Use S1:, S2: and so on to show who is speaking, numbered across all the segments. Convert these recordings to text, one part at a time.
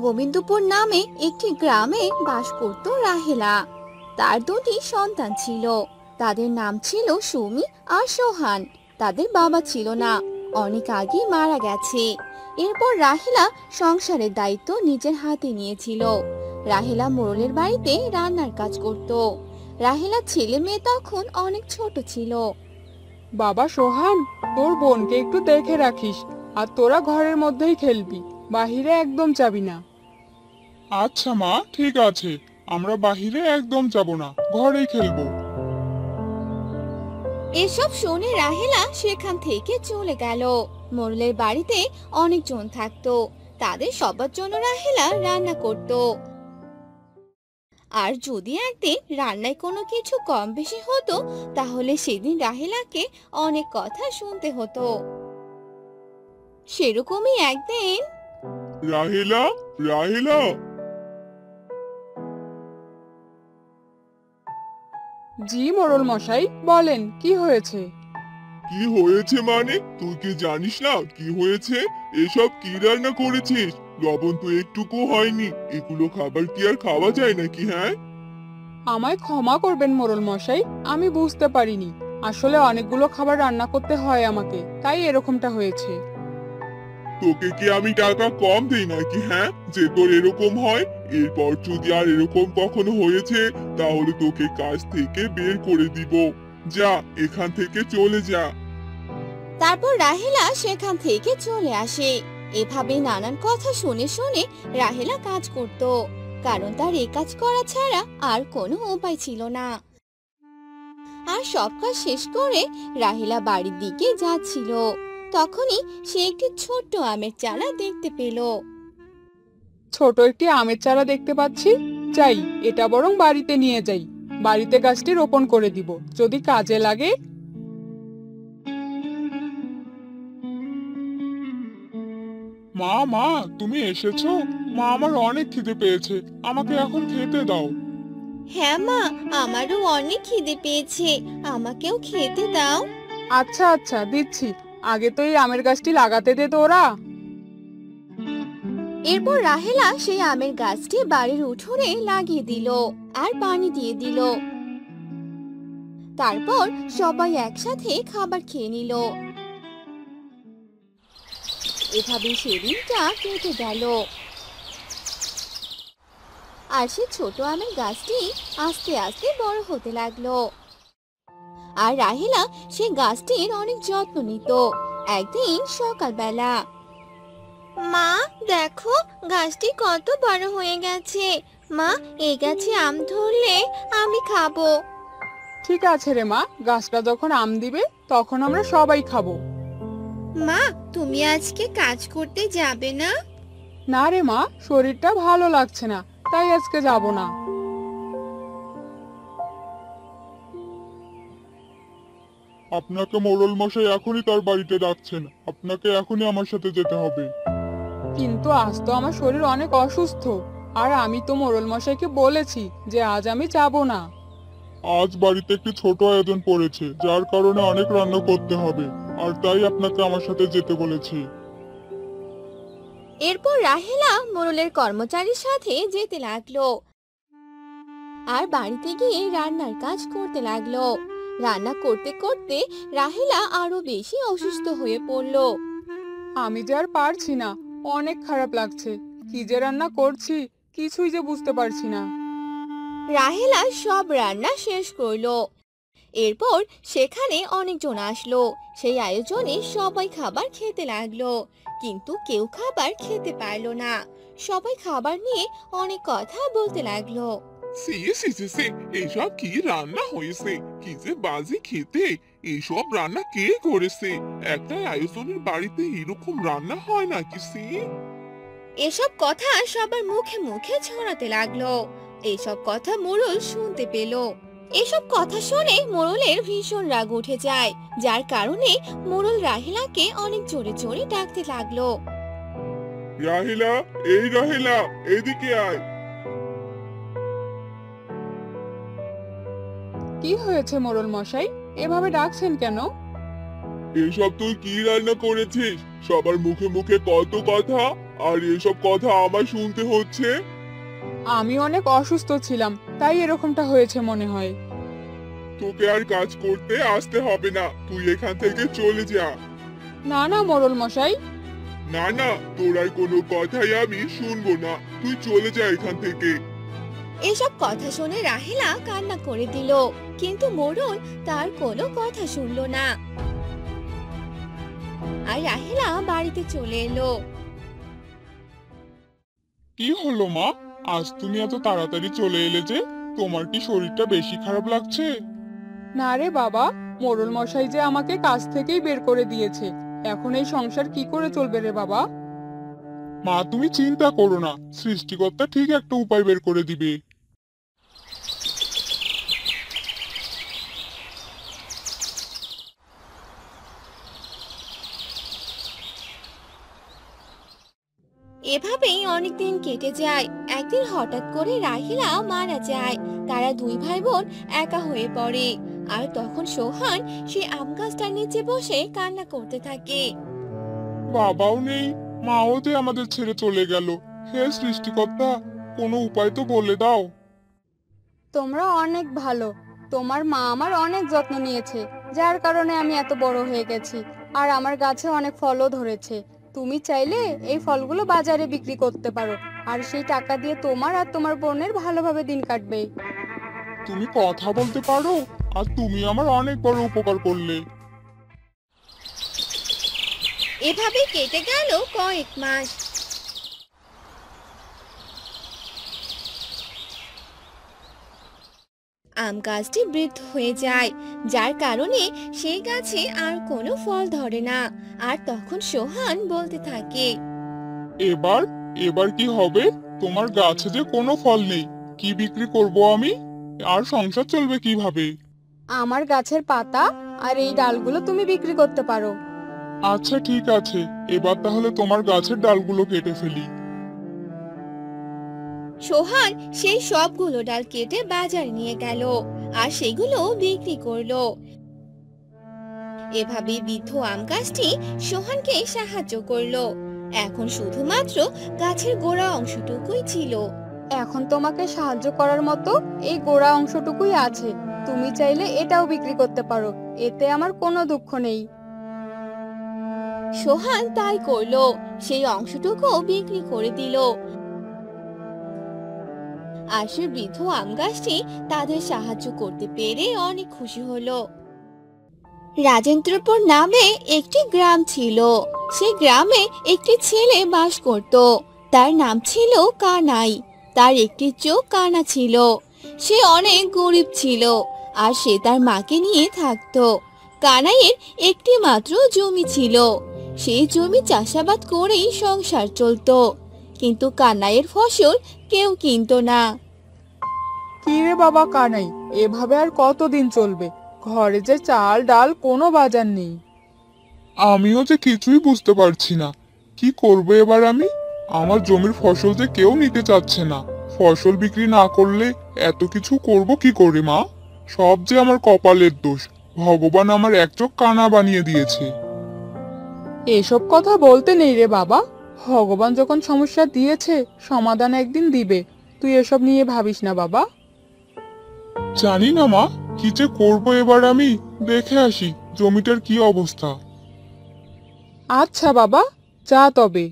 S1: গোবিন্দপুর নামে একটি গ্রামে বাস করত রাহেলা। তার দুটি সন্তান ছিল। তাদের নাম ছিল সুমি আর সোহান। তাদের বাবা ছিল না, অনেক আগে মারা গেছে। এরপর রাহেলা সংসারের দায়িত্ব নিজের হাতে নিয়েছিল। রাহেলা মোড়লের বাড়িতে রান্নার কাজ করত। রাহেলা ছেলে মেয়ে তখন অনেক ছোট ছিল।
S2: বাবা সোহান, তোর বোনকে একটু দেখে রাখিস, আর তোরা ঘরের মধ্যেই খেলবি, বাহিরে একদম যাবি না।
S3: আচ্ছা মা, ঠিক আছে। আমরা বাহিরে একদম যাব না, ঘরেই খেলবো।
S1: এসব শুনে রাহেলা সেখান থেকে চলে গেল। মোড়লের বাড়িতে অনেকজন থাকতো। তাদের সবার জন্য রাহেলা রান্না করত। আর যদি একদিন রান্নায় কোনো কিছু কম বেশি হতো, তাহলে সেদিন রাহেলাকে অনেক কথা শুনতে হতো। সেরকমই একদিন
S3: রাহেলা, রাহেলা।
S2: জি মোড়ল মশাই, বলেন কি হয়েছে?
S3: কি হয়েছে মানে? তুই কি জানিস না কি হয়েছে? এসব কি রান্না করেছিস? লবণ তো একটুকু হয়নি। এগুলো খাবার কি আর খাওয়া যায় নাকি? হ্যাঁ,
S2: আমায় ক্ষমা করবেন মোড়ল মশাই, আমি বুঝতে পারিনি। আসলে অনেকগুলো খাবার রান্না করতে হয় আমাকে, তাই এরকমটা হয়েছে।
S3: তোকে কি আমি টাকা কম দেই নাকি? হ্যাঁ, যে তোর এরকম হয়। এরপর যদি আর এরকম কখনো হয়েছে, তাহলে তোকে কাজ থেকে বের করে দিব। যা, এখান থেকে চলে যা।
S1: তারপর রাহেলা সেখান থেকে চলে আসে। এভাবে নানান কথা শুনে শুনে রাহেলা কাজ করত, কারণ তার এই কাজ করা ছাড়া আর কোনো উপায় ছিল না। আর সব কাজ শেষ করে রাহেলা বাড়ির দিকে যাচ্ছিল। তখনই সে একটি ছোট্ট আমের চারা দেখতে পেল।
S2: ছোট একটি আমের চারা দেখতে পাচ্ছি, যাই এটা বরং বাড়িতে নিয়ে যাই। বাড়িতে গাছটি রোপণ করে দিব, যদি কাজে লাগে।
S3: মা, মা, তুমি এসেছো? মা, আমার অনেক খিদে পেয়েছে। আমাকে এখন খেতে দাও।
S1: হ্যাঁ মা, আমারও অনেক খিদে পেয়েছে, আমাকেও খেতে দাও।
S2: আচ্ছা আচ্ছা, দিচ্ছি। আগে তো এই আমের গাছটি লাগাতে দে তোরা।
S1: এরপর রাহেলা সেই আমের গাছটি বাড়ির উঠোনে লাগিয়ে দিল আর পানি দিয়ে দিল। তারপর সবাই একসাথে খাবার খেয়ে নিল। এভাবে সেদিনটা কেটে গেল। আর সে ছোট আমের গাছটি আস্তে আস্তে বড় হতে লাগলো। আর রাহেলা সে গাছটির অনেক যত্ন নিত। একদিন সকালবেলা, মা দেখো, গাছটি কত বড় হয়ে গেছে। মা, এই গাছে আম ধরলে আমি খাবো।
S2: ঠিক আছে রে মা, গাছটা যখন আম দিবে তখন আমরা সবাই খাবো।
S1: মা, তুমি আজকে কাজ করতে যাবে না?
S2: না রে মা, শরীরটা ভালো লাগছে না, তাই আজকে যাব না।
S3: আপনাকে মোড়ল মশাই এখনই তার বাড়িতে ডাকছেন। আপনাকে এখনই আমার সাথে যেতে হবে।
S2: কিন্তু আজ তো আমার শরীর অনেক অসুস্থ, আর আমি তো মোড়ল মশাইকে বলেছি যে আজ আমি যাব না।
S3: আজ বাড়িতে একটি ছোট আয়োজন পড়েছে, যার কারণে অনেক রান্না করতে হবে। আর তাই আপনাকে আমার সাথে যেতে বলেছি।
S1: এরপর রাহেলা মোড়লের কর্মচারীর সাথে যেতে লাগলো আর বাড়িতে গিয়ে রান্নার কাজ করতে লাগলো। রান্না করতে করতে রাহেলা আরো বেশি অসুস্থ হয়ে পড়লো।
S2: আমি যে আর পারছি না, অনেক খারাপ লাগছে। কি যে রান্না করছি কিছুই যে বুঝতে পারছি না।
S1: রাহেলা সব রান্না শেষ করলো। এরপর সেখানে অনেকজন আসলো। সেই আয়োজনে সবাই খাবার খেতে লাগলো, কিন্তু কেউ খাবার খেতে পারলো না। সবাই খাবার নিয়ে অনেক কথা বলতে লাগলো।
S3: সি সি সি সি, এসব কি রান্না হয়েছে? কি যে বাজে খেতে! এইসব রান্না কে করেছে? একটা আয়োজনের বাড়িতে এরকম রান্না হয় নাকি? সি!
S1: এসব কথা সবার মুখে মুখে ছড়াতে লাগলো। এসব কথা মোড়ল শুনতে পেল। এসব কথা শুনে মোড়লের ভীষণ রাগ উঠে যায়, যার কারণে মোড়ল রাহেলাকে অনেক জোরে জোরে ডাকতে লাগলো।
S3: রাহেলা, এই রাহেলা, এদিকে আয়।
S2: কি হয়েছে মোড়ল মশাই, এভাবে ডাকছেন কেন?
S3: এসব তুই কি রান্না করেছিস? সবার মুখে মুখে কত কথা! আর এসব কথা আমার শুনতে হচ্ছে?
S2: আমি অনেক অসুস্থ ছিলাম, তাই এরকমটা হয়েছে মনে হয়।
S3: তোকে আর কাজ করতে আসতে হবে না, তুই এখান থেকে চলে যা।
S2: না না মোড়ল মশাই।
S3: না না, তোর আর কোনো কথাই আমি শুনবো না, তুই চলে যা এখান থেকে।
S1: এসব কথা শুনে রাহেলা কান্না করে দিল, কিন্তু মোড়ল তার কোনো কথা শুনলো না। আর রাহেলা বাড়িতে চলে এলো।
S3: কি হলো মা, আজ তুমি এত তাড়াতাড়ি চলে এলে যে? তোমার কি শরীরটা বেশি খারাপ লাগছে?
S2: না রে বাবা, মোড়ল মশাই যে আমাকে কাজ থেকেই বের করে দিয়েছে, এখন এই সংসার কি করে চলবে রে বাবা?
S3: মা তুমি চিন্তা করো না, সৃষ্টিকর্তা ঠিক একটা উপায় বের করে দিবে।
S1: এভাবেই অনেকদিন কেটে যায়। একদিন হঠাৎ করে রাহিলা মারা যায়। তারা দুই ভাই বোন একা হয়ে পড়ে। আর তখন সোহান সে আম গাছটার নিচে বসে কান্না করতে থাকে।
S3: বাবাও নেই, মাও যে আমাদের ছেড়ে চলে গেল। হে সৃষ্টিকর্তা, কোনো উপায় তো বলে দাও।
S2: তোমরা অনেক ভালো। তোমার মা আমার অনেক যত্ন নিয়েছে, যার কারণে আমি এত বড় হয়ে গেছি। আর আমার গাছে অনেক ফলও ধরেছে। তুমি চাইলে এই ফলগুলো বাজারে বিক্রি করতে পারো, আর সেই টাকা দিয়ে তোমার আর তোমার বোনের ভালোভাবে দিন কাটবে।
S3: তুমি কথা বলতে পারো, আর তুমি আমার অনেক বড় উপকার করলে।
S1: এভাবে কেটে গেল কয়েক মাস। আম গাছটি বৃদ্ধ হয়ে যায়, যার কারণে সেই গাছে আর কোনো ফল ধরে না। আর তখন সোহান বলতে থাকে,
S3: এবার এবার কি হবে? তোমার গাছে যে কোনো ফল নেই, কি বিক্রি করব আমি? আর সংসার চলবে কিভাবে?
S2: আমার গাছের পাতা আর এই ডালগুলো তুমি বিক্রি করতে পারো।
S3: আচ্ছা ঠিক আছে, এবার তাহলে তোমার গাছের ডালগুলো কেটে ফেলি।
S1: সোহান সেই সবগুলো ডাল কেটে বাজারে নিয়ে গেল আর সেগুলো বিক্রি করলো। এভাবে বৃদ্ধ আম গাছটি সোহানকে সাহায্য করলো। এখন শুধুমাত্র গাছের গোড়া অংশটুকুই ছিল।
S2: এখন তোমাকে সাহায্য করার মতো এই গোড়া অংশটুকুই আছে। তুমি চাইলে এটাও বিক্রি করতে পারো, এতে আমার কোনো দুঃখ নেই।
S1: সোহান তাই করলো, সেই অংশটুকু বিক্রি করে দিল। আর সে বৃদ্ধ আম গাছটি তাদের সাহায্য করতে পেরে অনেক খুশি হলো। রাজেন্দ্রপুর নামে একটি গ্রাম ছিল। সেই গ্রামে একটি ছেলে বাস করত। তার নাম ছিল কানাই। তার একটি চোখ কানা ছিল। সে অনেক গরিব ছিল, আর সে তার মাকে নিয়ে থাকতো। কানাইয়ের একটি মাত্র জমি ছিল। সেই জমি চাষাবাদ করেই সংসার চলতো, কিন্তু কানাইয়ের ফসল কেউ কিনতো না।
S2: কি রে বাবা কানাই, এভাবে আর কতদিন চলবে? ঘরে যে চাল ডাল কোনো বাজার নেই।
S3: আমিও যে কিছুই বুঝতে পারছি না, কি করব এবার আমি? আমার জমির ফসল যে কেউ নিতে চাচ্ছে না। ফসল বিক্রি না করলে এত কিছু করব কি করে মা? সব যে আমার কপালের দোষ। ভগবান আমার এক চোখ কানা বানিয়ে দিয়েছে।
S2: এসব কথা বলতে নেই রে বাবা। ভগবান যখন সমস্যা দিয়েছে, সমাধান একদিন দিবে। তুই এসব নিয়ে ভাবিস না বাবা।
S3: জানি না মা, কি যে করবো এবার আমি। দেখে আসি জমিটার কি অবস্থা।
S2: আচ্ছা বাবা, যা তবে।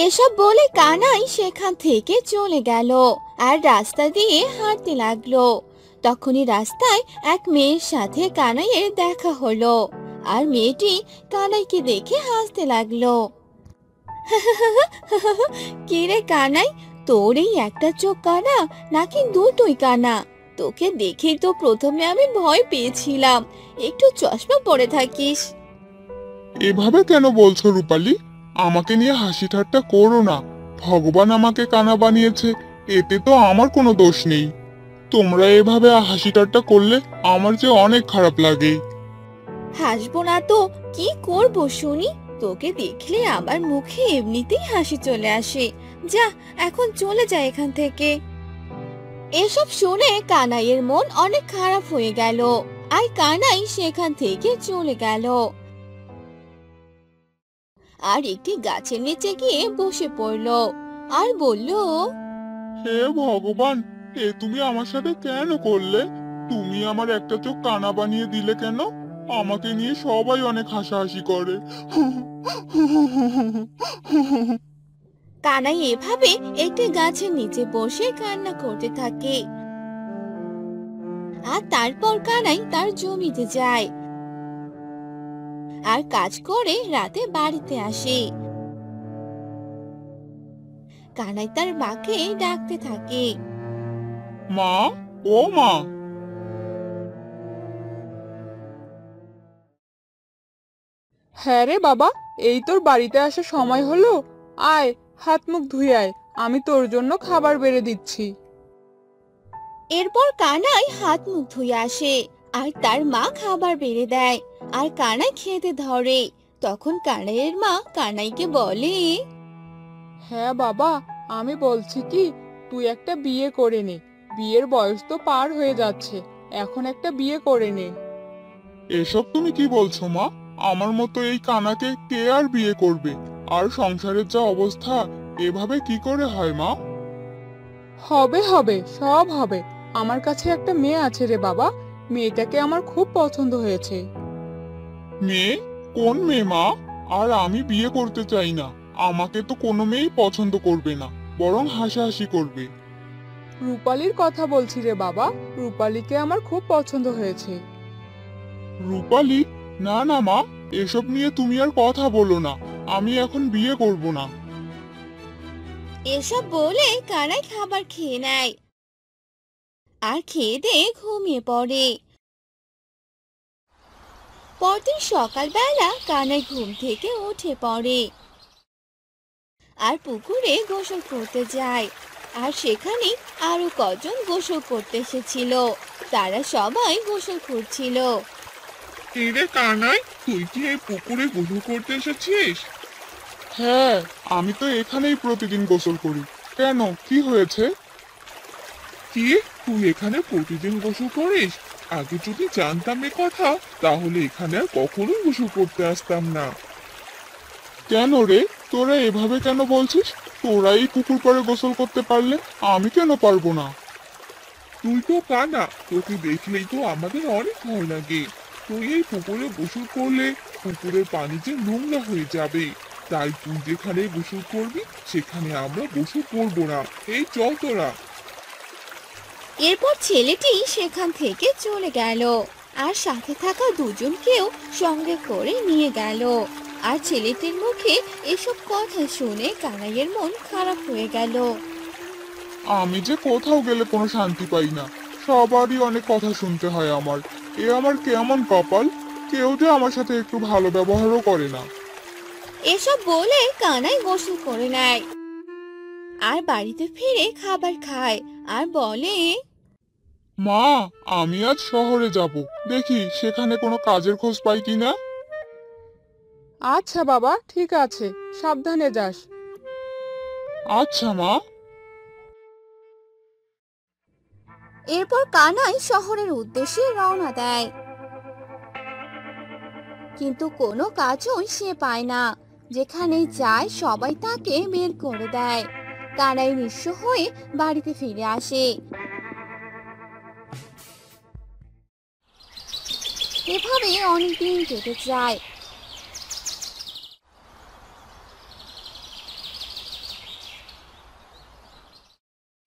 S1: এসব বলে কানাই সেখান থেকে চলে গেল আর রাস্তা দিয়ে হাঁটতে লাগলো। তখনই রাস্তায় এক মেয়ের সাথে কানাইয়ের দেখা হলো। আর মেয়েটি কানাইকে দেখে হাসতে লাগলো। কি রে কানাই, তোর এই একটা চোখ কানা নাকি দুটোই কানা? তোকে দেখেই তো প্রথমে আমি ভয় পেয়েছিলাম। একটু চশমা পরে থাকিস।
S3: এভাবে কেন বলছো রূপালী? আমাকে নিয়ে হাসি ঠাট্টা করো না। ভগবান আমাকে কানা বানিয়েছে, এতে তো আমার কোনো দোষ নেই। তোমরা এভাবে হাসি ঠাট্টা করলে আমার যে অনেক খারাপ লাগে।
S1: হাসবো না তো কি করব শুনি? তোকে দেখলে আমার মুখে এমনিতেই হাসি চলে আসে। যা, এখন চলে যা এখান থেকে। এসব শুনে কানাইয়ের মন অনেক খারাপ হয়ে গেল, আর কানাই সেখান থেকে চলে গেল। আর একটি গাছের নিচে গিয়ে বসে পড়লো আর বলল,
S3: হে ভগবান, এ তুমি আমার সাথে কেন করলে? তুমি আমার একটা চোখ কানা বানিয়ে দিলে কেন? আমাকে নিয়ে সবাই অনেক হাসাহাসি করে।
S1: কানাই এভাবে একটি গাছের নিচে বসে কান্না করতে থাকে। আর তারপর কানাই তার জমিতে যায় আর কাজ করে রাতে বাড়িতে আসে। কানাই তার মাকে ডাকতে থাকে।
S3: মা, ও মা।
S2: হ্যাঁ রে বাবা, এই তোর বাড়িতে আসার সময় হলো। আয়, হাত মুখ ধুয়ে আয়, আমি তোর জন্য খাবার বেড়ে দিচ্ছি।
S1: এরপর কানাই হাত মুখ ধুয়ে আসে আর তার মা খাবার বেড়ে দেয় আর কানাই খেতে ধরে। তখন কানাইয়ের মা কানাইকে বলে,
S2: হ্যাঁ বাবা, আমি বলছি কি, তুই একটা বিয়ে করে নে। বিয়ের বয়স তো পার হয়ে যাচ্ছে, এখন একটা বিয়ে করে নে।
S3: এসব তুমি কি বলছো মা? আমার মতো এই কানাকে কে আর বিয়ে করবে? আর সংসারের যা অবস্থা, এভাবে কি করে হয় মা?
S2: হবে হবে, সব হবে। আমার কাছে একটা মেয়ে আছে রে বাবা, মেয়েটাকে আমার খুব পছন্দ হয়েছে।
S3: মেয়ে? কোন মেয়ে মা? আর আমি বিয়ে করতে চাই না। আমাকে তো কোনো মেয়েই পছন্দ করবে না, বরং হাসাহাসি করবে।
S2: রূপালীর কথা বলছি রে বাবা, রূপালীকে আমার খুব পছন্দ হয়েছে।
S3: রূপালী? না না মা, এসব নিয়ে তুমি আর কথা বলো না। আমি এখন বিয়ে করব না।
S1: এসব বলে কানাই খাবার খেয়ে নেয় আর খেয়ে দিয়ে ঘুমিয়ে পড়ে। পরদিন সকালবেলা কানাই ঘুম থেকে উঠে পড়ে আর পুকুরে গোসল করতে যায়। আর সেখানে আরো কজন গোসল করতে এসেছিল। তারা সবাই গোসল করছিল।
S3: রে কানাই, তুই কি এই পুকুরে গোসল করতে এসেছিস? হ্যাঁ, আমি তো এখানেই প্রতিদিন গোসল করি। কেন, কি হয়েছে? কি, তুই এখানে প্রতিদিন গোসল করিস? আগে যদি জানতাম এ কথা, তাহলে এখানে আর কখনোই গোসল করতে আসতাম না। কেন রে, তোরা এভাবে কেন বলছিস? তোরাই পুকুর পাড়ে গোসল করতে পারলে, আমি কেন পারবো না? তুই তো কানা, তোকে দেখলেই তো আমাদের অনেক ভয় লাগে। তুই এই পুকুরে গোসল করলে পুকুরের পানি যে নোংরা হয়ে যাবে। তাই তুই যেখানে গোসল করবি সেখানে আমরা গোসল করবো না। এই চল তোরা।
S1: এরপর ছেলেটি সেখান থেকে চলে গেল আর সাথে থাকা দুজনকেও সঙ্গে করে নিয়ে গেল। আর ছেলেটির মুখে এসব কথা শুনে কানাইয়ের মন খারাপ হয়ে গেল।
S3: আমি যে কোথাও গেলে কোনো শান্তি পাই না, সবারই অনেক কথা শুনতে হয় আমার। এ আমার কেমন কপাল, কেউ যে আমার সাথে একটু ভালো ব্যবহারও করে না।
S1: এসব বলে কানাই গোসল করে নেয় আর বাড়িতে ফিরে খাবার খায় আর বলে,
S3: মা, আমি আজ শহরে যাব, দেখি সেখানে কোনো কাজের খোঁজ পাই কিনা।
S2: আচ্ছা বাবা, ঠিক আছে, সাবধানে যাস।
S3: আচ্ছা মা।
S1: এরপর কানাই শহরের উদ্দেশ্যে রওনা দেয়, কিন্তু কোনো কাজই সে পায় না। যেখানে যায় সবাই তাকে বের করে দেয়। কানাই নিঃস্ব হয়ে বাড়িতে ফিরে আসে। এভাবে অনেকদিন কেটে যায়।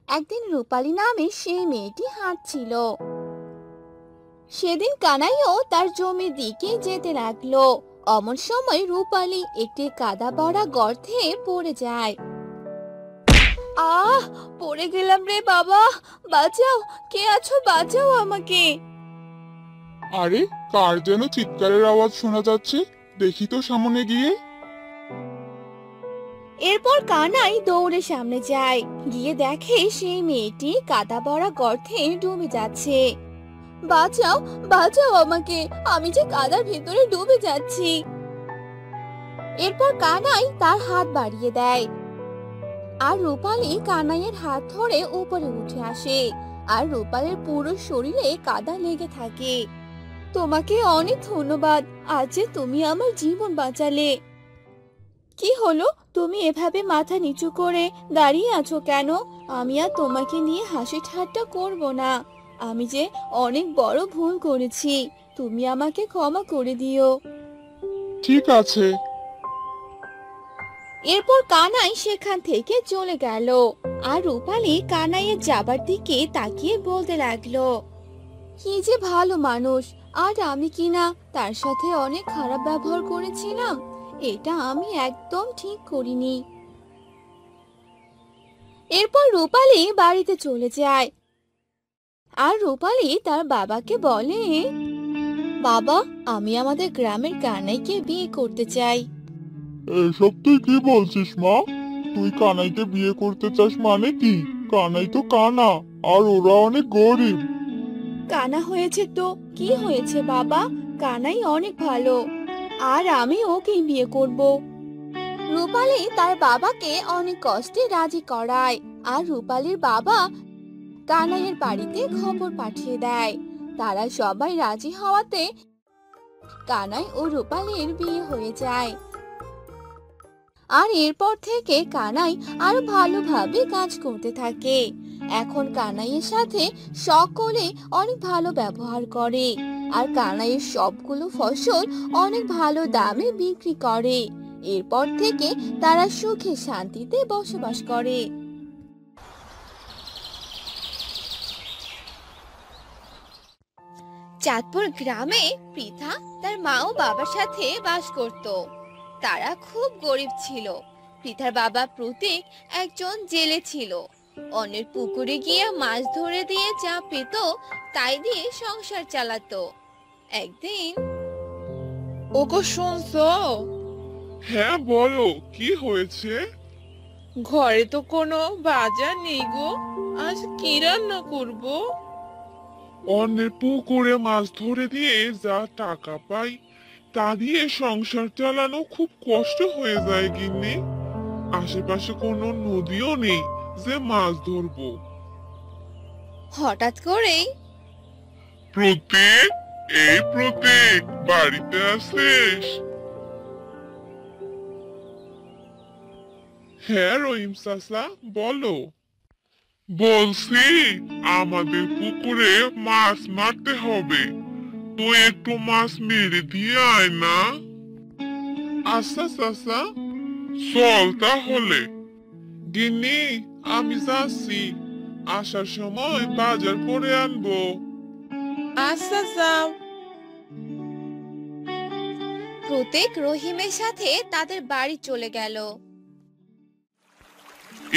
S1: একদিন রূপালী নামে সেই মেয়েটি হাঁটছিল। সেদিন কানাইও তার জমির দিকে যেতে লাগলো। অমন সময় রূপালী একটি কাদা ভরা গর্তে পড়ে যায়। আহ, পড়ে গেলাম রে বাবা, বাঁচাও, কে আছো, বাঁচাও আমাকে।
S3: আরে, কার যেন চিৎকারের আওয়াজ শোনা যাচ্ছে, দেখি তো সামনে গিয়ে।
S1: এরপর কানাই দৌড়ে সামনে যায়, গিয়ে দেখে সেই মেয়েটি কাদা ভরা গর্তে ডুবে যাচ্ছে। বাঁচাও, বাঁচাও আমাকে, আমি যে কাদার ভিতরে ডুবে যাচ্ছি। এরপর কানাই তার হাত বাড়িয়ে দেয় আর রূপালী কানাইয়ের হাত ধরে উপরে উঠে আসে। আর রূপালীর পুরো শরীরে কাদা লেগে থাকে। তোমাকে অনেক ধন্যবাদ, আজ যে তুমি আমার জীবন বাঁচালে। কি হলো, তুমি এভাবে মাথা নিচু করে দাঁড়িয়ে আছো কেন? আমি আর তোমাকে নিয়ে হাসি ঠাট্টা করব না। আমি যে অনেক বড় ভুল করেছি, তুমি আমাকে ক্ষমা করে দিও।
S3: ঠিক আছে।
S1: এরপর কানাই সেখান থেকে চলে গেল। আর রূপালী কানাইয়ের যাবার দিকে তাকিয়ে বলতে লাগলো, কি যে ভালো মানুষ, আর আমি কিনা তার সাথে অনেক খারাপ ব্যবহার করেছিলাম। এটা আমি একদম ঠিক করিনি। এরপর রূপালী বাড়িতে চলে যায়। আর রূপালী তার বাবাকে বলে, বাবা, আমি আমাদের গ্রামের কানাইকে বিয়ে করতে চাই।
S3: এসব তুই কি বলছিস মা? তুই কানাইকে বিয়ে করতে চাস মানে কি? কানাই তো কানা, আর ওরা অনেক গরিব।
S1: কানা হয়েছে তো কি হয়েছে বাবা, কানাই অনেক ভালো, আর আমি ওকেই বিয়ে করব। রূপালী তার বাবাকে অনেক কষ্টে রাজি করায়। আর রূপালীর বাবা কানাইয়ের বাড়িতে খবর পাঠিয়ে দেয়। তারা সবাই রাজি হওয়াতে কানাই ও রূপালীর বিয়ে হয়ে যায়। আর এরপর থেকে কানাই আরো ভালোভাবে কাজ করতে থাকে। এখন কানাইয়ের সাথে সকলে অনেক ভালো ব্যবহার করে। আর কানাইয়ের সবগুলো ফসল অনেক ভালো দামে বিক্রি করে। এরপর থেকে তারা সুখে শান্তিতে বসবাস করে। চাঁদপুর গ্রামে পৃথা তার মা ও বাবার সাথে বাস করত। তারা খুব গরিব ছিল। পৃথার বাবা প্রতীক একজন জেলে ছিল। অন্যের পুকুরে গিয়ে মাছ ধরে দিয়ে যা পেত তাই দিয়ে সংসার চালাতো। একদিন,
S4: ওগো শুনছো?
S3: হ্যাঁ বলো, কি হয়েছে?
S4: ঘরে তো কোনো বাজার নেই গো, আজ কি রান্না করব?
S3: অন্যের পুকুরে মাছ ধরে দিয়ে যা টাকা পাই তা দিয়ে সংসার চালানো খুব কষ্ট হয়ে যায় গিন্নি। আশেপাশে কোনো নদীও নেই যে মাছ ধরবো।
S1: হঠাৎ করেই
S3: প্রতীক, এই প্রতীক, বাড়িতে আছিস? হ্যাঁ রহিম চাচা, বলো। বলছি আমাদের পুকুরে মাছ মারতে হবে, তুই একটু মাছ মেরে দিয়ে আয় না। আচ্ছা চাচা, চল তাহলে। গিন্নি, আমি যাচ্ছি, আসার সময় বাজার করে আনবো।
S4: আচ্ছা যাও।
S1: প্রতীক রহিমের সাথে তাদের বাড়ি চলে গেল।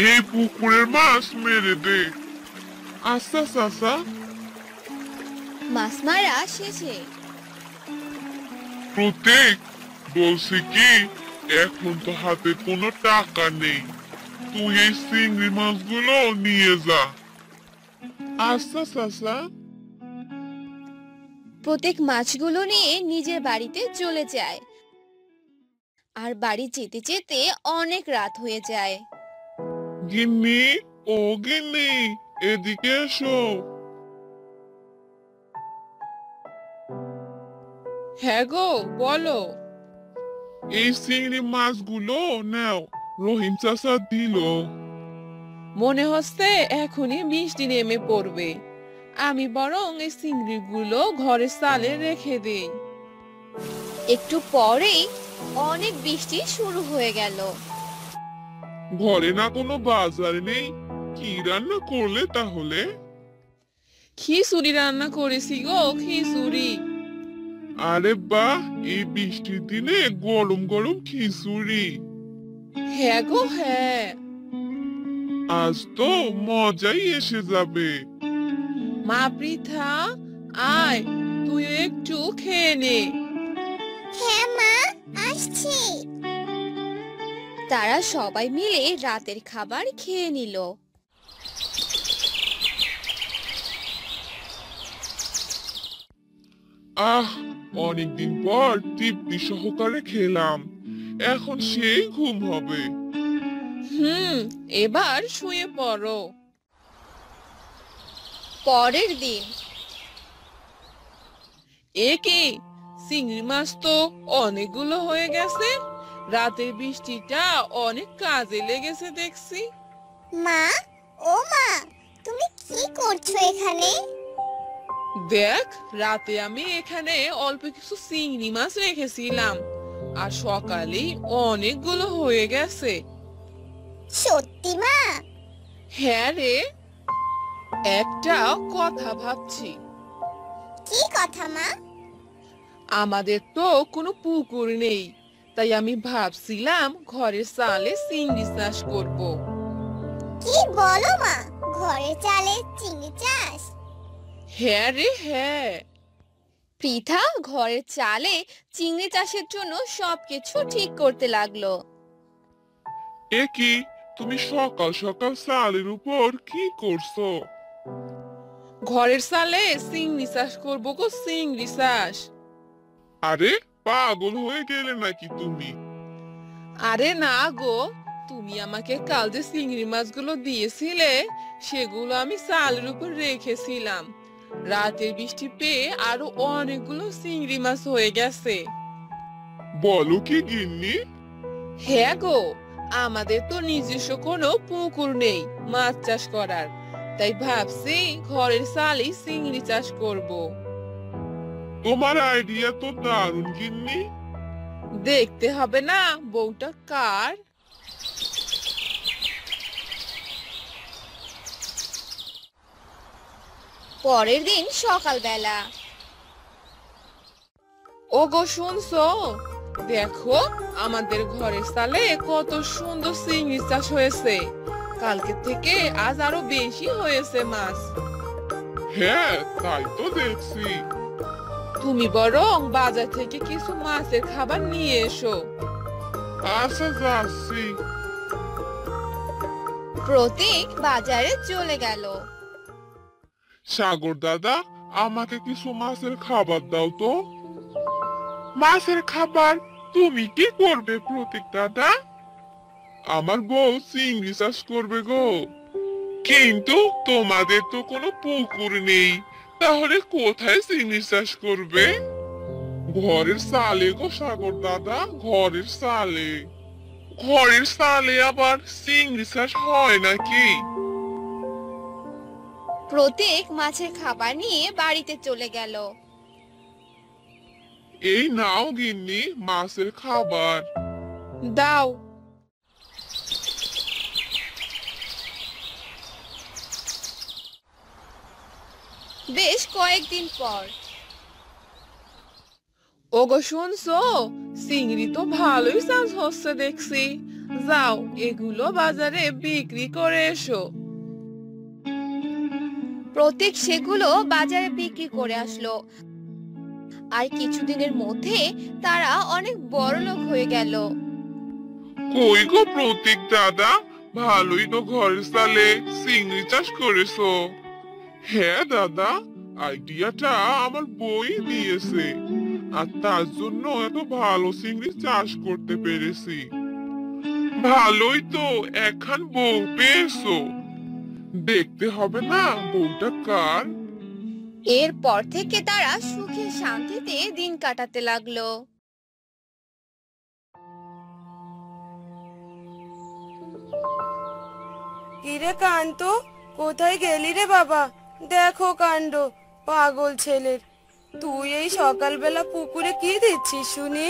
S3: এই পুকুরের মাছ মেরে দে। আচ্ছা চাচা।
S1: মাছ মারা শেষে
S3: প্রতীক, বলছি কি, এখন তো হাতে কোনো টাকা নেই, তুই এই চিংড়ি মাছগুলো নিয়ে যা। আচ্ছা চাচা।
S1: প্রতীক মাছগুলো নিয়ে নিজের বাড়িতে চলে যায়। আর বাড়ি যেতে যেতে অনেক রাত হয়ে যায়।
S3: গিন্নি, ও গিন্নি, এদিকে এসো।
S4: হ্যাঁ গো, বলো।
S3: এই চিংড়ি মাছগুলো নাও, রহিম চাচা দিল।
S4: মনে হচ্ছে এখনই বৃষ্টি নেমে পড়বে, আমি বরং এই চিংড়িগুলো ঘরের চালে রেখে দেই।
S1: একটু পরেই অনেক বৃষ্টি শুরু হয়ে গেল।
S3: ঘরে না কোনো বাজার নেই, কি রান্না করলে তাহলে?
S4: খিচুড়ি রান্না করেছি গো, খিচুড়ি।
S3: আরে বাহ, এই বৃষ্টির দিনে গরম গরম খিচুড়ি।
S4: হ্যাঁ গো হ্যাঁ।
S3: আজ তো মজাই এসে যাবে।
S4: মা পৃথা, আয় তুই একটু খেয়ে নে।
S1: হ্যাঁ মা, আসছি। তারা সবাই মিলে রাতের খাবার খেয়ে নিল।
S3: আহ, অনেকদিন পর তৃপ্তি সহকারে খেলাম, এখন সেই ঘুম হবে।
S4: এবার শুয়ে পড়ো।
S1: পরের দিন
S4: এ কি, চিংড়ি মাছ তো অনেকগুলো হয়ে গেছে, রাতের বৃষ্টিটা অনেক কাজে লেগেছে দেখছি।
S5: মা, ও মা, তুমি কি করছো এখানে?
S4: দেখ, রাতে আমি এখানে অল্প কিছু চিংড়ি মাছ রেখেছিলাম, আর সকালেই অনেকগুলো হয়ে গেছে।
S5: সত্যি মা?
S4: হ্যাঁ রে, একটা কথা ভাবছি।
S5: কি কথা মা?
S4: আমাদের তো কোনো পুকুর নেই, তাই আমি ভাবছিলাম ঘরের চালে চিংড়ি চাষ করব।
S5: কি বলো মা, ঘরে চালে চিংড়ি চাষ?
S4: হ্যাঁ রে হ্যাঁ।
S1: পৃথা ঘরের চালে চিংড়ি চাষের জন্য সবকিছু ঠিক করতে লাগলো।
S3: এ কি, তুমি সকাল সকাল চালের উপর কি করছো?
S4: ঘরের চালে চিংড়ি চাষ করবো গো, চিংড়ি চাষ।
S3: আরে পাগল হয়ে গেলে নাকি তুমি?
S4: আরে না গো, তুমি আমাকে কাল যে চিংড়ি মাছগুলো দিয়েছিলে সেগুলো আমি চালের উপর রেখেছিলাম। রাতের বৃষ্টি পেয়ে আরো অনেকগুলো চিংড়ি মাছ হয়ে গেছে।
S3: বলো কি গিন্নি?
S4: হ্যাঁ গো, আমাদের তো নিজস্ব কোনো পুকুর নেই মাছ চাষ করার, তাই ভাবছি ঘরের চালেই চিংড়ি চাষ করব।
S3: তোমার আইডিয়া তো দারুণ গিন্নি।
S4: দেখতে হবে না বউটা কার।
S1: পরের দিন সকালবেলা।
S4: ওগো শুনছো, দেখো আমাদের ঘরের চালে কত সুন্দর চিংড়ি চাষ হয়েছে। কালকে থেকে আজ আরো বেশি হয়েছে মাছ।
S3: হ্যাঁ, তাই তো দেখছি।
S4: তুমি বরং বাজার থেকে কিছু মাছের খাবার নিয়ে এসো।
S3: আচ্ছা, যাচ্ছি।
S1: প্রতীক বাজারে চলে গেল।
S3: সাগর দাদা, আমাকে কিছু মাছের খাবার দাও তো। মাছের খাবার? তুমি কি করবে প্রতীক দাদা? আমার বউ চিংড়ি চাষ করবে গো। কিন্তু তোমাদের তো কোনো পুকুর নেই, তাহলে কোথায় চিংড়ি চাষ করবে? ঘরের চালে গো সাগর দাদা, ঘরের চালে। ঘরের চালে আবার চিংড়ি চাষ হয় নাকি?
S1: প্রতীক মাছের খাবার নিয়ে বাড়িতে চলে গেল।
S3: এই নাও গিন্নি মাছের খাবার।
S4: দাও।
S1: বেশ কয়েকদিন পর।
S4: ওগো শুনছো, চিংড়ি তো ভালোই চাষ হচ্ছে দেখছি। যাও এগুলো বাজারে বিক্রি করে এসো।
S1: প্রতীক সেগুলো বাজারে বিক্রি করে আসলো, আর কিছুদিনের মধ্যে তারা অনেক বড়লোক হয়ে গেল।
S3: কই গো প্রতীক দাদা, ভালোই তো ঘরের চালে চিংড়ি চাষ করেছো। হ্যাঁ দাদা, আইডিয়াটা আমার বই দিয়েছে, আর তার জন্য এত ভালো চিংড়ি চাষ করতে পেরেছি। ভালোই তো, এখন বউ পেয়েছো। দেখতে হবে না বউটা কার।
S1: এরপর থেকে তারা সুখে শান্তিতে দিন কাটাতে লাগলো।
S2: কিরে কান্ত, কোথায় গেলি রে বাবা? দেখো কাণ্ড পাগল ছেলের। তুই এই সকালবেলা পুকুরে কি দিচ্ছিস শুনি?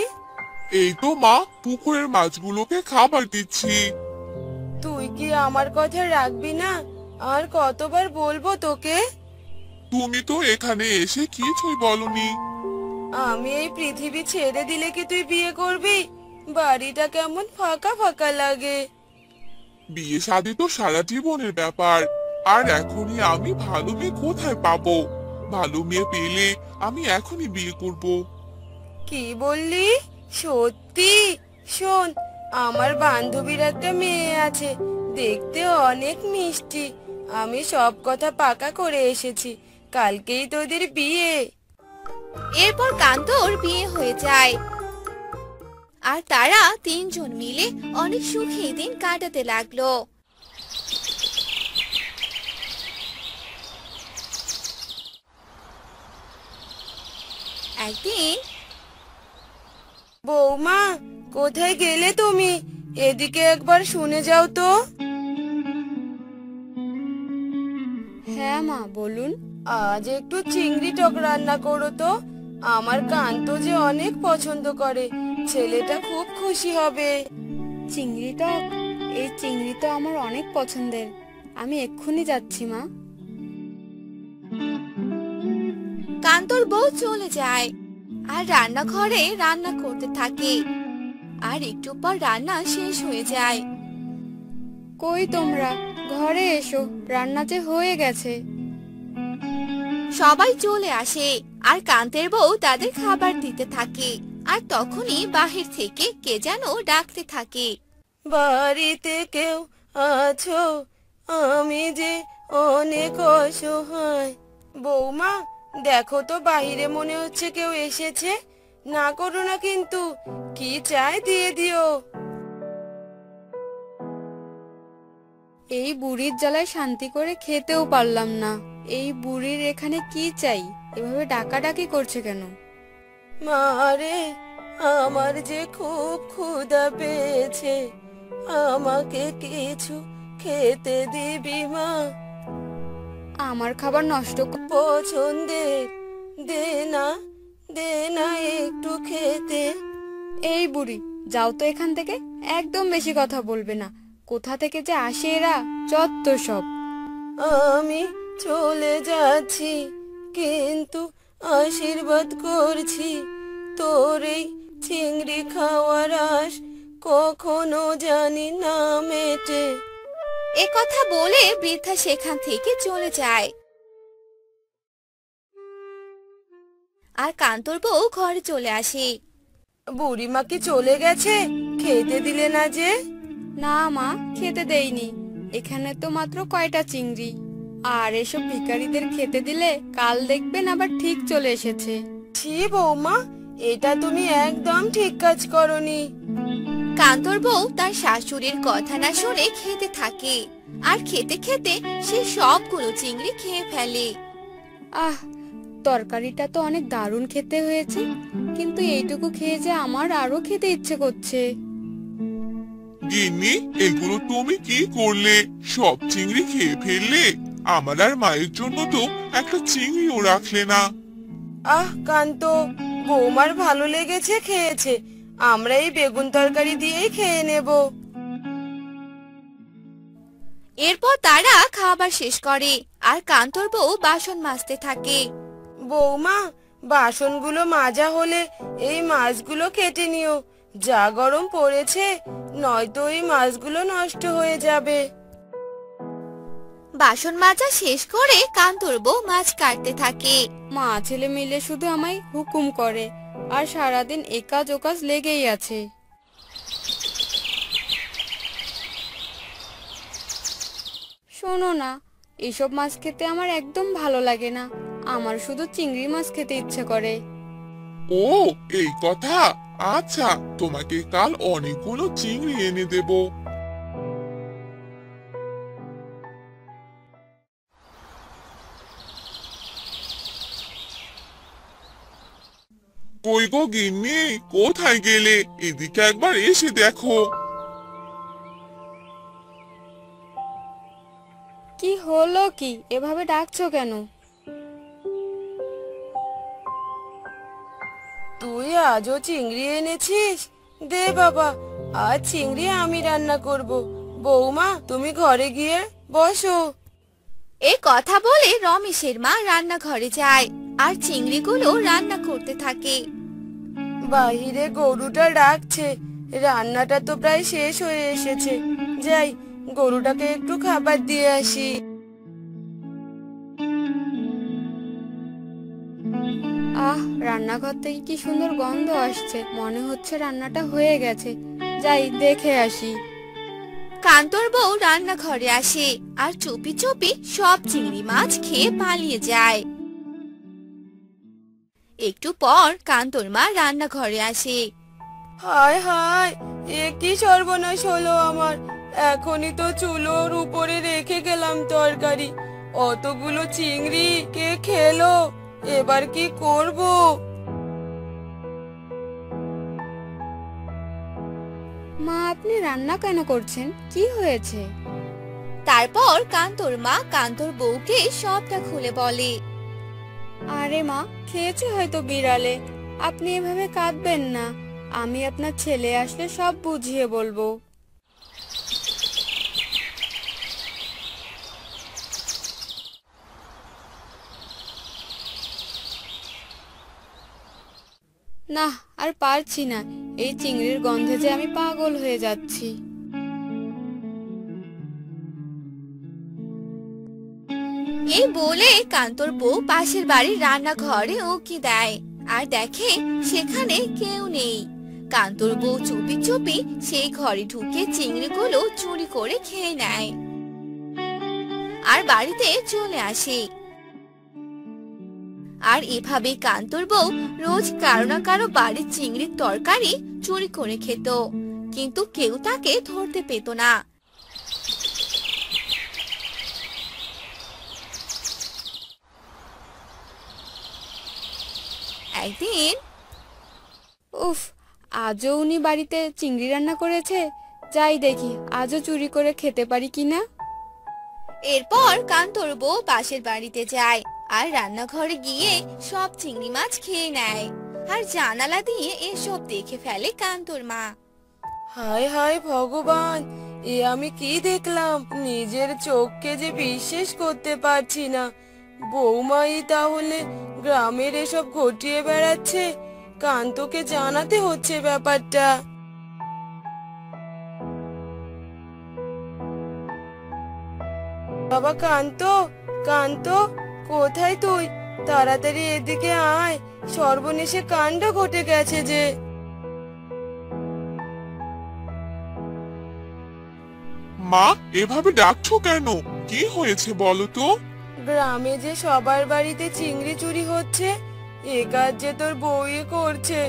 S3: এই তো মা, পুকুরের মাছগুলোকে খাবার দিচ্ছি।
S2: তুই কি আমার কথা রাখবি না? আর কতবার বলবো তোকে?
S3: তুমি তো এখানে এসে কিছুই বলনি।
S2: আমি এই পৃথিবী ছেড়ে দিলে কি তুই বিয়ে করবি? বাড়িটা কেমন ফাঁকা ফাঁকা লাগে।
S3: বিয়ে শাদী তো সারা জীবনের ব্যাপার, আর এখনই আমি ভালো মেয়ে কোথায় পাবো? ভালো মেয়ে পেলে আমি এখনই বিয়ে করব।
S2: কি বললি? সত্যি? শোন, আমার বান্ধবীর একটা মেয়ে আছে, দেখতে অনেক মিষ্টি। আমি সব কথা পাকা করে এসেছি, কালকেই তোদের বিয়ে।
S1: এরপর কান্তর বিয়ে হয়ে যায়, আর তারা তিনজন মিলে অনেক সুখী দিন কাটাতে লাগলো। একদিন
S2: বৌমা,
S6: কোথায় গেলে তুমি? এদিকে একবার শুনে যাও তো।
S2: হ্যাঁ মা, বলুন।
S6: আজ একটু চিংড়ি টক রান্না করো তো। আমার কান্ত যে অনেক পছন্দ করে, ছেলেটা খুব খুশি হবে।
S2: চিংড়ি টক? এই চিংড়ি তো আমার অনেক পছন্দের। আমি এক্ষুনি যাচ্ছি মা।
S1: কান্তর বউ চলে যায় আর রান্নাঘরে রান্না করতে থাকে। আর একটু পর রান্না শেষ হয়ে যায়।
S2: কই তোমরা, ঘরে এসো, রান্না যে হয়ে গেছে।
S1: সবাই চলে আসে আর কান্তের বউ তাদের খাবার দিতে থাকে। আর তখনই বাহির থেকে কে যেন ডাকতে থাকে।
S6: বাড়িতে কেউ আছো? আমি যে অনেক অসহায়। বৌমা, দেখো তো বাহিরে মনে হচ্ছে কেউ এসেছে। না করো না কিন্তু, কি চাই দিয়ে দিও।
S2: এই বুড়ির জ্বালায় শান্তি করে খেতেও পারলাম না। এই বুড়ির এখানে কি চাই? এভাবে ডাকাডাকি করছে কেন?
S6: মারে, আমার যে খুব ক্ষুধা পেয়েছে, আমাকে কিছু খেতে দিবি মা?
S2: আমার খাবার নষ্ট
S6: পছন্দের, দে না, দে না একটু খেতে।
S2: এই বুড়ি, যাও তো এখান থেকে। একদম বেশি কথা বলবে না। কোথা থেকে যে আসে এরা, যত সব।
S6: আমি চলে যাচ্ছি, কিন্তু আশীর্বাদ করছি তোর এই চিংড়ি খাওয়ার আশ কখনো জানি না মেটে।
S1: এ কথা বলে বৃদ্ধা সেখান থেকে চলে যায়। আর কান্তর বউ ঘরে চলে আসে।
S6: বুড়িমা কি চলে গেছে? খেতে দিলে না যে?
S2: না মা, খেতে দেইনি। এখানে তো মাত্র কয়টা চিংড়ি। আর এসব ভিখারিদের খেতে দিলে কাল দেখবেন আবার ঠিক চলে এসেছে।
S6: ছি বৌমা, এটা তুমি একদম ঠিক কাজ করনি।
S1: কান্তর বউ তার শাশুড়ির কথা না শুনে খেতে থাকে। আর খেতে খেতে সে সবগুলো চিংড়ি খেয়ে ফেলে।
S2: আহ, তরকারিটা তো অনেক দারুণ খেতে হয়েছে, কিন্তু এইটুকু খেয়ে যে আমার আরো খেতে ইচ্ছে করছে।
S3: গিন্নি, এগুলো তুমি কি করলে? সব চিংড়ি খেয়ে ফেললে। আমার আর মায়ের জন্য তো একটা চিংড়িও রাখলে না।
S6: আহ কান্ত, বৌমার ভালো লেগেছে, খেয়েছে। আমরা এই বেগুন তরকারি দিয়েই খেয়ে নেব।
S1: এরপর তারা খাবার শেষ করে আর কান্তর বউ বাসন মাজতে থাকে।
S6: বৌমা, বাসনগুলো মাজা হলে এই মাছগুলো কেটে নিও। যা গরম পড়েছে, নয়তো এই মাছগুলো নষ্ট হয়ে যাবে।
S1: বাসন মাজা শেষ করে কান্তর বউ মাছ কাটতে থাকে।
S2: মা ছেলে মিলে শুধু আমায় হুকুম করে আর সারাদিন একাজ ওকাজ লেগেই আছে। শোনো না, এসব মাছ খেতে আমার একদম ভালো লাগে না। আমার শুধু চিংড়ি মাছ খেতে ইচ্ছে করে।
S3: ও, এই কথা। আচ্ছা, তোমাকে কাল অনেকগুলো চিংড়ি এনে দেব। কই গো গিন্নি, কোথায় গেলে? এদিকে একবার এসে দেখো।
S2: কি হলো কি? এভাবে ডাকছো কেন?
S6: তুই আজও চিংড়ি এনেছিস? দে বাবা, আজ চিংড়ি আমি রান্না করব। বৌমা, তুমি ঘরে গিয়ে বসো।
S1: এই কথা বলে রমেশের মা রান্নাঘরে যায় আর চিংড়িগুলো রান্না করতে থাকে।
S6: বাহিরে গরুটা ডাকছে, রান্নাটা তো প্রায় শেষ হয়ে এসেছে। যাই, গরুটাকে একটু খাবার দিয়ে আসি।
S2: আহ, রান্নাঘর থেকে কি সুন্দর গন্ধ আসছে। মনে হচ্ছে রান্নাটা হয়ে গেছে। যাই দেখে আসি।
S1: কান্তর বউ রান্নাঘরে আসে আর চুপি চুপি সব চিংড়ি মাছ খেয়ে পালিয়ে যায়। একটু পর কান্তর মা রান্নাঘরে আসে।
S6: হায় হায়, এ কি সর্বনাশ হলো আমার! এখনই তো চুলোর উপরে রেখে গেলাম তরকারি। অতগুলো চিংড়ি কে খেলো? এবার কি করব?
S2: আপনি রান্না কেন করছেন? কি হয়েছে?
S1: তারপর কান্তর মা কান্তর বউকে সবটা খুলে বলে।
S2: আরে মা, খেয়েছে হয়তো বিড়ালে। আপনি এভাবে কাঁদবেন না, আমি আপনার ছেলে আসলে সব বুঝিয়ে বলবো। না, আর পারছি না, এই চিংড়ির গন্ধে যে আমি পাগল হয়ে যাচ্ছি।
S1: এই বলে কান্তর বউ পাশের বাড়ির রান্নাঘরে উকি দেয় আর দেখে সেখানে কেউ নেই। কান্তর বউ চুপি চুপি সেই ঘরে ঢুকে চিংড়িগুলো চুরি করে খেয়ে নেয় আর বাড়িতে চলে আসে। আর এভাবে কান্তর বউ রোজ কারো না কারো বাড়ির চিংড়ির তরকারি চুরি করে খেত, কিন্তু কেউ তাকে ধরতে পেত না। একদিন
S2: উফ, আজও উনি বাড়িতে চিংড়ি রান্না করেছে। যাই দেখি আজও চুরি করে খেতে পারি কিনা।
S1: এরপর কান্তর বউ পাশের বাড়িতে যায় আর রান্নাঘরে গিয়ে সব চিংড়ি মাছ খেয়ে নেয় আর জানালা দিয়ে এসব দেখে ফেলে কান্তর মা।
S6: হায় হায় ভগবান, এ আমি কি দেখলাম? নিজের চোখকে যে বিশ্বাস করতে পারছি না। বৌমাই তাহলে গ্রামের এসব ঘটিয়ে বেড়াচ্ছে। কান্তকে জানাতে হচ্ছে ব্যাপারটা। বাবা কান্ত, কান্ত, কোথায় তুই? তাড়াতাড়ি এদিকে আয়, সর্বনেশে কাণ্ড ঘটে গেছে যে।
S3: মা, এভাবে ডাকছো কেন? কি হয়েছে বলো তো?
S6: গ্রামে যে সবার বাড়িতে চিংড়ি চুরি হচ্ছে, এ কাজ যে তোর বউই করছে।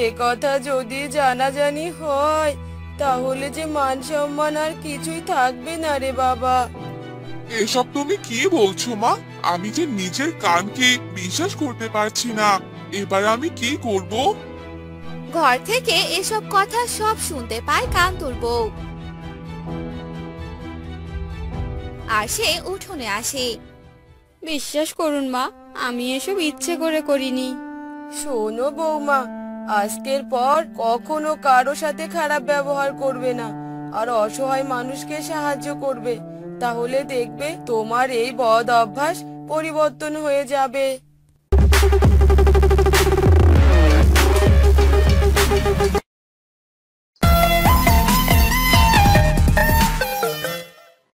S6: এ কথা যদি জানাজানি হয় তাহলে যে মান সম্মান আর কিছুই থাকবে না রে বাবা।
S3: এসব তুমি কি বলছো মা? আমি যে নিজের কানকে বিশ্বাস করতে পারছি না। এবার আমি কি করব?
S1: ঘর থেকে এসব কথা সব শুনতে পায় কান্তর বউ আর সে উঠোনে আসে।
S2: বিশ্বাস করুন মা, আমি এসব ইচ্ছে করে করিনি।
S6: শোনো বৌমা, আজকের পর কখনো কারো সাথে খারাপ ব্যবহার করবে না আর অসহায় মানুষকে সাহায্য করবে। তাহলে দেখবে তোমার এই বদ অভ্যাস পরিবর্তন হয়ে যাবে।